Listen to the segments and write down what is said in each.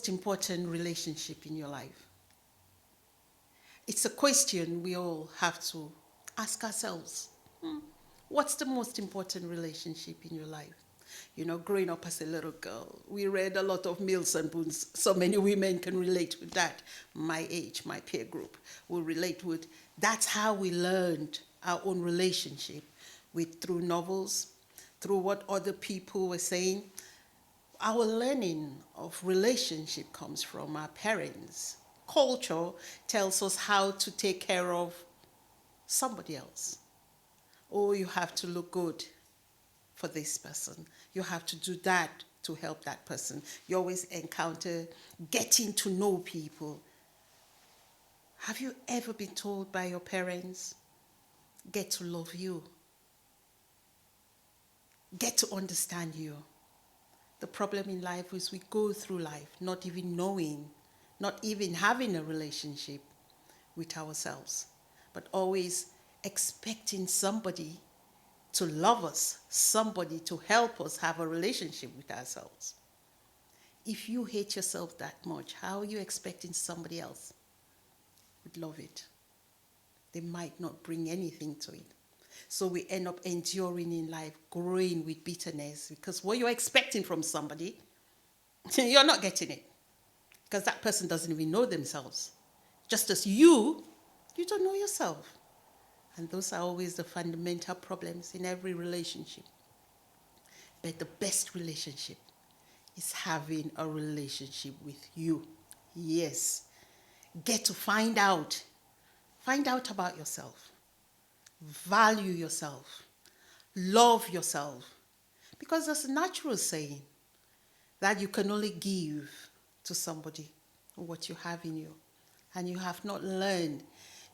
most important relationship in your life? It's a question we all have to ask ourselves. What's the most important relationship in your life? You know, growing up as a little girl, we read a lot of Mills and Boons. So many women can relate with that. My age, my peer group will relate with. That's how we learned our own relationship with through novels, through what other people were saying. Our learning of relationship comes from our parents. Culture tells us how to take care of somebody else. Oh, you have to look good for this person. You have to do that to help that person. You always encounter getting to know people. Have you ever been told by your parents, get to love you, get to understand you? The problem in life is we go through life not even knowing, not even having a relationship with ourselves, but always expecting somebody to love us, somebody to help us have a relationship with ourselves. If you hate yourself that much, how are you expecting somebody else would love it? They might not bring anything to it. So we end up enduring in life, growing with bitterness, because what you're expecting from somebody, you're not getting it. Because that person doesn't even know themselves. Just as you don't know yourself. And those are always the fundamental problems in every relationship. But the best relationship is having a relationship with you. Yes. Get to find out. Find out about yourself. Value yourself. Love yourself. Because there's a natural saying that you can only give to somebody what you have in you. And you have not learned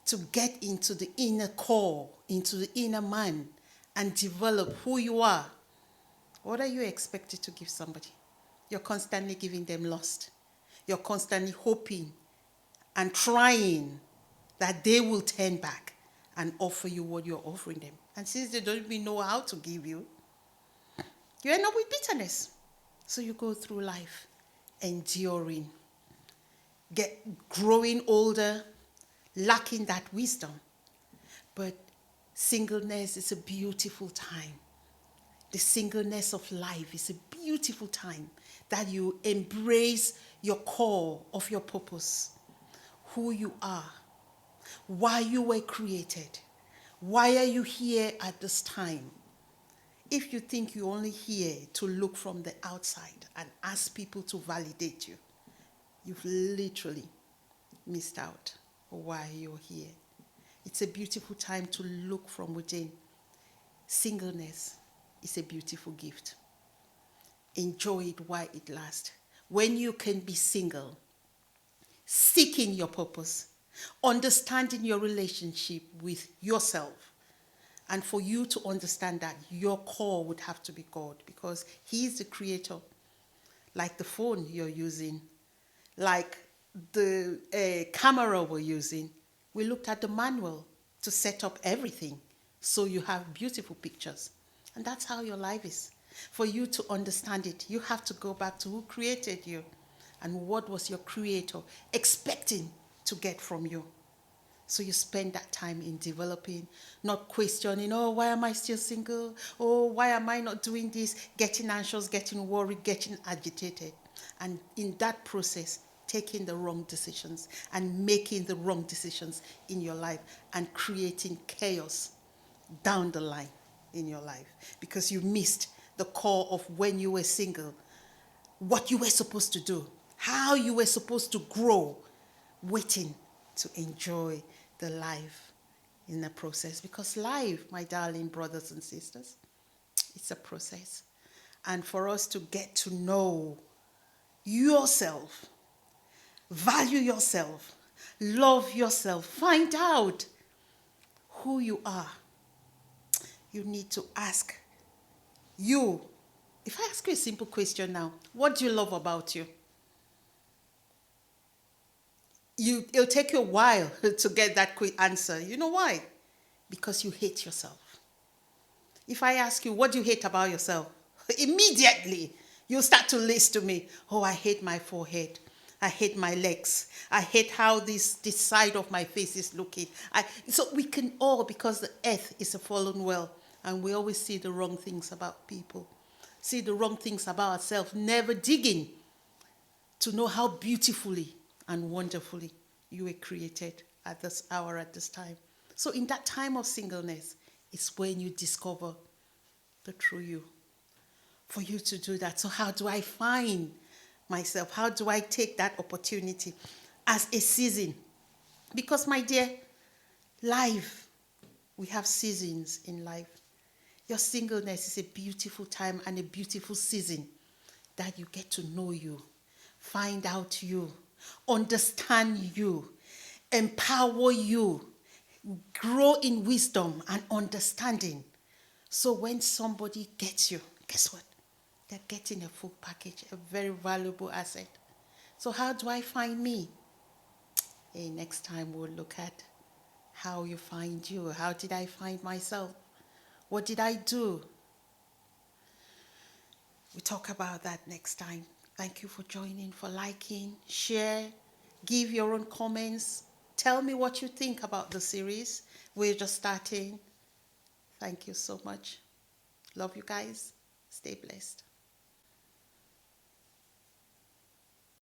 to get into the inner core, into the inner man, and develop who you are. What are you expected to give somebody? You're constantly giving them lust. You're constantly hoping and trying that they will turn back and offer you what you're offering them. And since they don't even know how to give you, you end up with bitterness. So you go through life enduring, growing older, lacking that wisdom. But singleness is a beautiful time. The singleness of life is a beautiful time that you embrace your core of your purpose, who you are, why you were created, why are you here at this time. If you think you're only here to look from the outside and ask people to validate you, you've literally missed out on why you're here. It's a beautiful time to look from within. Singleness is a beautiful gift. Enjoy it while it lasts. When you can be single, seeking your purpose, understanding your relationship with yourself, and for you to understand that your core would have to be God because He is the creator. Like the phone you're using, like the camera we're using, we looked at the manual to set up everything so you have beautiful pictures. And that's how your life is. For you to understand it, you have to go back to who created you and what was your creator expecting to get from you. So you spend that time in developing, not questioning, oh, why am I still single? Oh, why am I not doing this? Getting anxious, getting worried, getting agitated. And in that process, taking the wrong decisions and making the wrong decisions in your life and creating chaos down the line in your life because you missed the core of when you were single, what you were supposed to do, how you were supposed to grow, waiting to enjoy the life in the process. Because life, my darling brothers and sisters, it's a process. And for us to get to know yourself, value yourself, love yourself, find out who you are, you need to ask you. If I ask you a simple question now, what do you love about you? It'll take you a while to get that quick answer. You know why? Because you hate yourself. If I ask you, what do you hate about yourself? Immediately, you'll start to list to me, oh, I hate my forehead. I hate my legs. I hate how this side of my face is looking. So we can all, because the earth is a fallen world, and we always see the wrong things about people, see the wrong things about ourselves, never digging to know how beautifully and wonderfully you were created at this hour, at this time. So in that time of singleness, it's when you discover the true you. For you to do that. So how do I find myself? How do I take that opportunity as a season? Because, my dear, life, we have seasons in life. Your singleness is a beautiful time and a beautiful season that you get to know you, find out you, understand you, empower you, grow in wisdom and understanding. So when somebody gets you, guess what? They're getting a full package, a very valuable asset. So how do I find me? Hey, next time we'll look at how you find you. How did I find myself? What did I do? We talk about that next time. Thank you for joining, for liking, share, give your own comments. Tell me what you think about the series. We're just starting. Thank you so much. Love you guys. Stay blessed.